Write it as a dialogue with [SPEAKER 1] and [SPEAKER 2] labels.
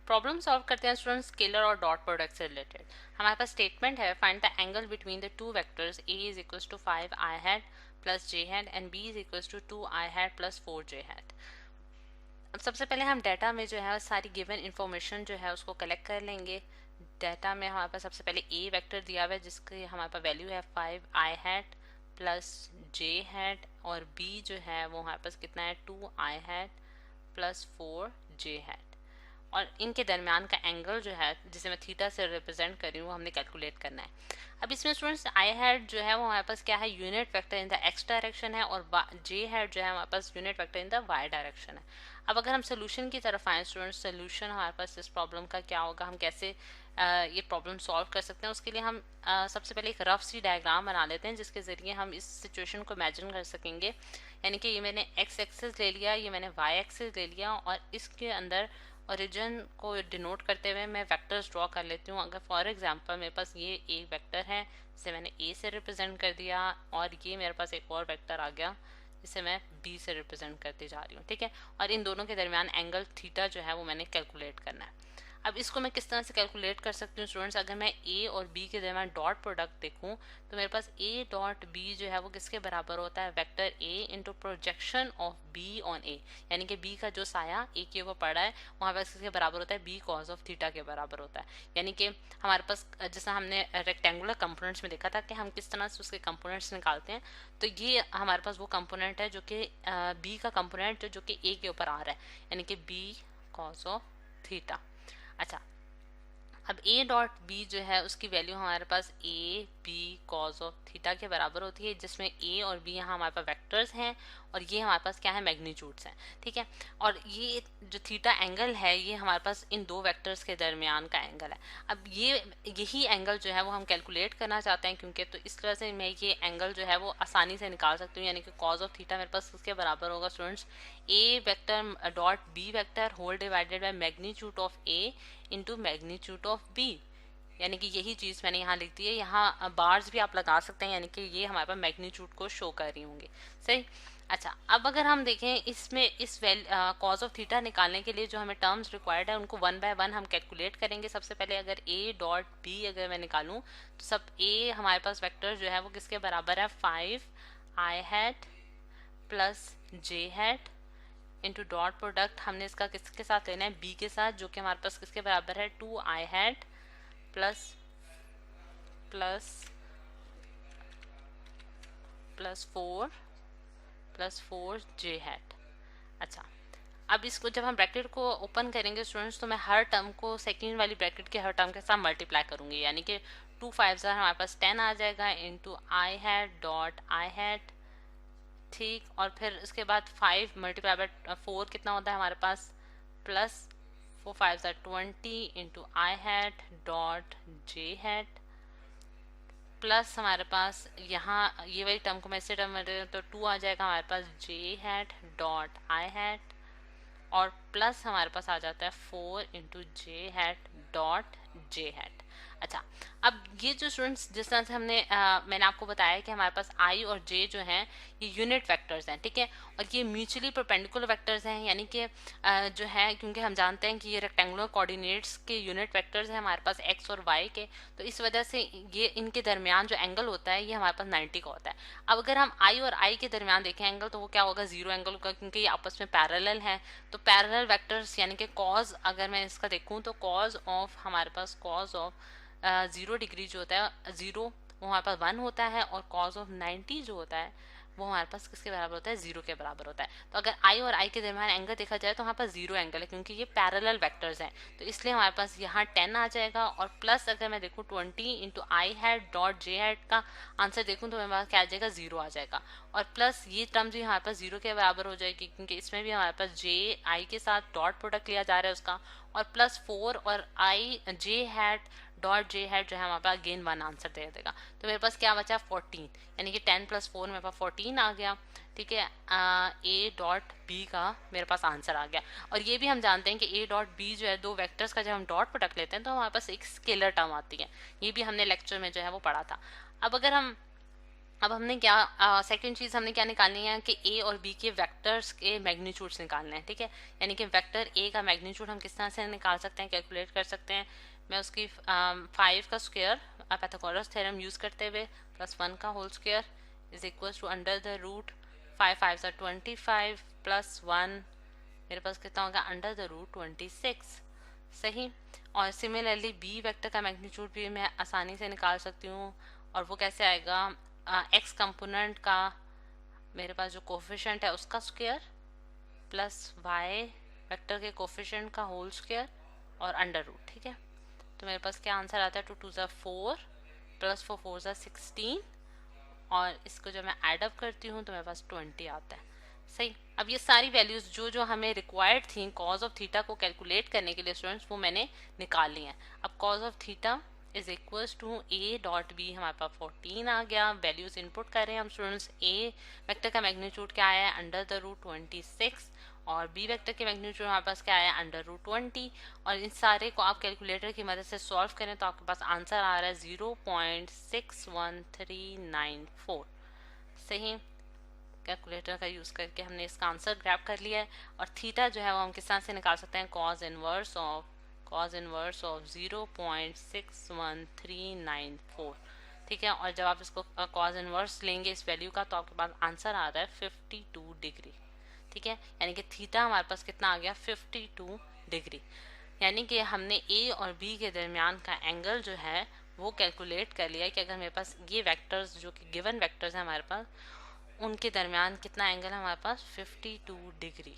[SPEAKER 1] Problem solve करते हैं student scalar और डॉट प्रोडक्ट से रिलेटेड। हमारे पास स्टेटमेंट है find the angle between the two vectors a is equals to 5 i hat plus j hat and b is equals to 2 i hat plus 4 j hat. अब सबसे पहले हम data में जो है सारी गिवन इंफॉर्मेशन जो है उसको कलेक्ट कर लेंगे। डाटा में हमारे पास सबसे पहले a वेक्टर दिया हुआ है जिसकी हमारे पास वैल्यू है 5 i hat plus j hat और b जो है वो हमारे पास कितना है 2 i hat plus 4 j hat. और इनके दरमियान का एंगल जो है जिसे मैं थीटा से रिप्रेजेंट कर रही हूँ वो हमने कैलकुलेट करना है। अब इसमें स्टूडेंट्स आई हैट जो है वो हमारे पास क्या है unit vector in the x direction है और जे हैट जो है हमारे पास unit vector in the y direction है। अब अगर हम सोल्यूशन की तरफ आए स्टूडेंट्स, सोल्यूशन हमारे पास इस प्रॉब्लम का क्या होगा, हम कैसे ये प्रॉब्लम सॉल्व कर सकते हैं, उसके लिए हम सबसे पहले एक रफ सी डायग्राम बना लेते हैं जिसके ज़रिए हम इस सिचुएशन को इमेजिन कर सकेंगे। यानी कि ये मैंने एक्स एक्सिस ले लिया, ये मैंने वाई एक्सिस ले लिया और इसके अंदर ओरिजिन को डिनोट करते हुए मैं वेक्टर्स ड्रॉ कर लेती हूँ। अगर फॉर एग्जांपल मेरे पास ये एक वेक्टर है जिसे मैंने ए से रिप्रेजेंट कर दिया और ये मेरे पास एक और वेक्टर आ गया जिसे मैं बी से रिप्रेजेंट करती जा रही हूँ, ठीक है। और इन दोनों के दरमियान एंगल थीटा जो है वो मैंने कैलकुलेट करना है। अब इसको मैं किस तरह से कैलकुलेट कर सकती हूँ स्टूडेंट्स, अगर मैं ए और बी के दरमियान डॉट प्रोडक्ट देखूँ तो मेरे पास ए डॉट बी जो है वो किसके बराबर होता है, vector a into projection of b on a. यानी कि बी का जो साया ए के ऊपर पड़ा है वहाँ पर किसके बराबर होता है, बी कॉज ऑफ थीटा के बराबर होता है। यानी कि हमारे पास जैसा हमने रेक्टेंगुलर कंपोनेंट्स में देखा था कि हम किस तरह से उसके कंपोनेंट्स निकालते हैं, तो ये हमारे पास वो कंपोनेंट है जो कि बी का कंपोनेंट जो कि ए के ऊपर आ रहा है, यानी कि बी कॉज ऑफ थीटा। अच्छा, अब a डॉट b जो है उसकी वैल्यू हमारे पास a b cause of theta के बराबर होती है, जिसमें a और b यहाँ हमारे पास वेक्टर्स हैं और ये हमारे पास क्या है, मैग्नीट्यूड्स हैं, ठीक है। और ये जो थीटा एंगल है ये हमारे पास इन दो वेक्टर्स के दरमियान का एंगल है। अब यही एंगल जो है वो हम कैलकुलेट करना चाहते हैं, क्योंकि तो इस तरह से मैं ये एंगल जो है वो आसानी से निकाल सकती हूँ। यानी कि कॉज ऑफ थीटा मेरे पास किसके बराबर होगा students, a vector dot b vector whole divided by magnitude of a into magnitude of b। यानी कि यही चीज़ मैंने यहाँ लिख दी है। यहाँ बार्स भी आप लगा सकते हैं, यानी कि ये हमारे पास मैग्नीट्यूड को शो कर रही होंगी, सही। अच्छा, अब अगर हम देखें इसमें इस कॉज ऑफ थीटा निकालने के लिए जो हमें टर्म्स रिक्वायर्ड है उनको वन बाय वन हम कैलकुलेट करेंगे। सबसे पहले अगर a डॉट b अगर मैं निकालूँ तो सब a हमारे पास वेक्टर जो है वो किसके बराबर है, 5 i hat plus j hat into dot product हमने इसका किसके साथ लेना है, b के साथ, जो कि हमारे पास किसके बराबर है, 2 i hat plus plus plus 4 J hat. अच्छा, अब इसको जब हम ब्रैकेट को ओपन करेंगे स्टूडेंट्स तो मैं हर टर्म को सेकेंड वाली ब्रैकेट के हर टर्म के साथ मल्टीप्लाई करूंगी। यानी कि 2 5 हमारे पास 10 आ जाएगा into i hat dot I hat, ठीक। और फिर उसके बाद 5 मल्टीप्लाई बाय 4 कितना होता है हमारे पास, plus 4 5 20 into i hat dot j hat, plus हमारे पास यहाँ ये वाली टर्म को मैं इसे टर्म में तो 2 आ जाएगा हमारे पास जे हैट डॉट आई हैट, और प्लस हमारे पास आ जाता है 4 इंटू जे हैट डॉट जे हैट। अच्छा, अब ये जो स्टूडेंट्स जिस तरह से मैंने आपको बताया कि हमारे पास आई और जे जो हैं ये यूनिट वेक्टर्स हैं, ठीक है। और ये म्यूचुअली परपेंडिकुलर वेक्टर्स हैं, यानी कि जो है क्योंकि हम जानते हैं कि ये रेक्टेंगुलर कोऑर्डिनेट्स के यूनिट वेक्टर्स हैं हमारे पास एक्स और वाई के, तो इस वजह से ये इनके दरमियान जो एंगल होता है ये हमारे पास 90 का होता है। अब अगर हम आई और आई के दरमियान देखें एंगल तो वो क्या होगा, 0 एंगल होगा, क्योंकि ये आपस में पैरेलल है। तो पैरेलल वेक्टर्स यानी कि कॉज अगर मैं इसका देखूँ तो कॉज ऑफ हमारे पास कॉज ऑफ 0 डिग्री जो होता है 0 वो हमारे पास 1 होता है, और कॉज ऑफ 90 जो होता है वो हमारे पास किसके बराबर होता है, 0 के बराबर होता है। तो अगर आई और आई के दरमियान एंगल देखा जाए तो हमारे पास 0 एंगल है, क्योंकि ये पैरेलल वेक्टर्स हैं, तो इसलिए हमारे पास यहाँ 10 आ जाएगा। और प्लस अगर मैं देखूँ 20 into i hat dot j hat का आंसर देखूँ तो मेरे पास क्या आ जाएगा, 0 आ जाएगा। और प्लस ये टर्म भी हमारे पास 0 के बराबर हो जाएगी, क्योंकि इसमें भी हमारे पास जे आई के साथ डॉट प्रोडक्ट लिया जा रहा है उसका, और प्लस 4 और आई जे हैट डॉट जे हैट जो है हमारे पास अगेन 1 आंसर दे देगा। तो मेरे पास क्या बचा, 14, यानी कि 10 प्लस 4 मेरे पास 14 आ गया, ठीक है। ए डॉट बी का मेरे पास आंसर आ गया। और ये भी हम जानते हैं कि ए डॉट बी जो है दो वेक्टर्स का जब हम डॉट प्रोडक्ट लेते हैं तो हमारे पास एक स्केलर टर्म आती है, ये भी हमने लेक्चर में जो है वो पढ़ा था। अब अगर हम अब हमने क्या सेकंड चीज़ हमने क्या निकालनी है कि ए और बी के वेक्टर्स के मैग्नीट्यूड्स निकालने हैं, ठीक है। यानी कि वेक्टर ए का मैग्नीट्यूड हम किस तरह से निकाल सकते हैं, कैलकुलेट कर सकते हैं। मैं उसकी 5 का स्क्वायर पाइथागोरस थ्योरम यूज़ करते हुए +1 का whole square is equal to under the root 5 5 सा 25 +1, मेरे पास कितना होगा अंडर द रूट 26, सही। और सिमिलरली बी वेक्टर का मैग्नीट्यूड भी मैं आसानी से निकाल सकती हूँ, और वो कैसे आएगा, एक्स कंपोनेंट का मेरे पास जो कोफिशिएंट है उसका स्क्वायर प्लस वाई वेक्टर के कोफिशिएंट का होल स्क्वायर और अंडर रूट, ठीक है। तो मेरे पास क्या आंसर आता है, 2 2 ज़ा 4 +4 4 ज़ा 16, और इसको जब मैं एडअप करती हूँ तो मेरे पास 20 आता है, सही। अब ये सारी वैल्यूज जो जो हमें रिक्वायर्ड थी कॉज ऑफ थीटा को कैलकुलेट करने के लिए स्टूडेंट्स, वो मैंने निकाल ली हैं। अब cos of theta is equals to a dot b, हमारे पास 14 आ गया। वैल्यूज इनपुट कर रहे हैं हम स्टूडेंट्स। ए वेक्टर का मैग्नीट्यूड क्या आया है, अंडर द रूट 26, और बी वेक्टर के मैग्नीट्यूड हमारे पास क्या आया, अंडर रूट 20। और इन सारे को आप कैलकुलेटर की मदद से सॉल्व करें तो आपके पास आंसर आ रहा है 0.61394, सही। कैलकुलेटर का यूज़ करके हमने इसका आंसर ग्रैब कर लिया है। और थीटा जो है वो हम किस तरह से निकाल सकते हैं, कॉज इनवर्स ऑफ 0.61394, ठीक है। और जब आप इसको कॉज इनवर्स लेंगे इस वैल्यू का तो आपके पास आंसर आ रहा है 52 डिग्री, ठीक है। यानी कि थीटा हमारे पास कितना आ गया, 52 डिग्री। यानी कि हमने ए और बी के दरमियान का एंगल जो है वो कैलकुलेट कर लिया कि अगर मेरे पास ये वेक्टर्स जो कि गिवन वेक्टर्स हैं हमारे पास, उनके दरमियान कितना एंगल है हमारे पास, 52 डिग्री।